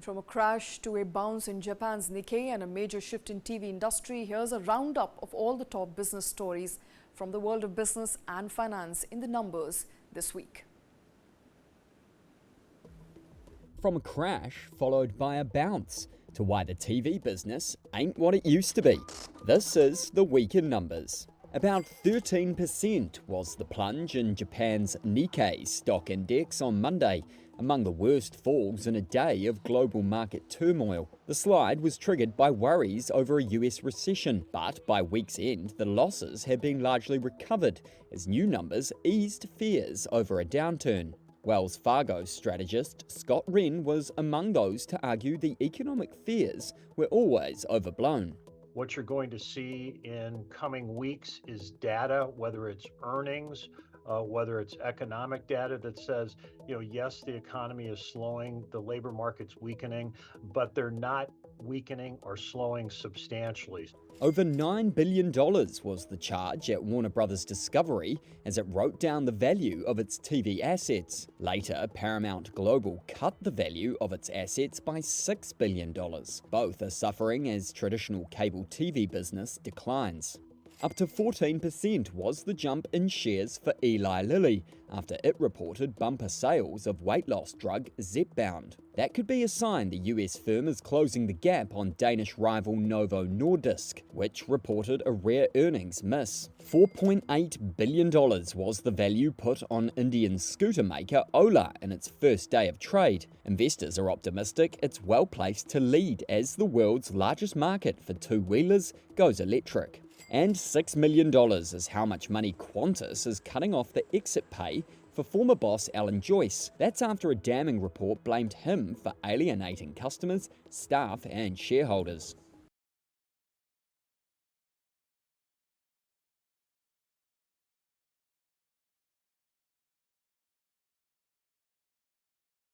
From a crash to a bounce in Japan's Nikkei and a major shift in TV industry, here's a roundup of all the top business stories from the world of business and finance in the numbers this week. From a crash followed by a bounce to why the TV business ain't what it used to be. This is the week in numbers. About 13% was the plunge in Japan's Nikkei stock index on Monday, among the worst falls in a day of global market turmoil. The slide was triggered by worries over a US recession, but by week's end, the losses had been largely recovered as new numbers eased fears over a downturn. Wells Fargo strategist Scott Wren was among those to argue the economic fears were always overblown. What you're going to see in coming weeks is data, whether it's earnings, whether it's economic data that says, yes, the economy is slowing, the labor market's weakening, but they're not weakening or slowing substantially. Over $9 billion was the charge at Warner Brothers Discovery as it wrote down the value of its TV assets. Later, Paramount Global cut the value of its assets by $6 billion. Both are suffering as traditional cable TV business declines. Up to 14% was the jump in shares for Eli Lilly after it reported bumper sales of weight loss drug Zepbound. That could be a sign the US firm is closing the gap on Danish rival Novo Nordisk, which reported a rare earnings miss. $4.8 billion was the value put on Indian scooter maker Ola in its first day of trade. Investors are optimistic it's well placed to lead as the world's largest market for two-wheelers goes electric. And $6 million is how much money Qantas is cutting off the exit pay for former boss Alan Joyce. That's after a damning report blamed him for alienating customers, staff and shareholders.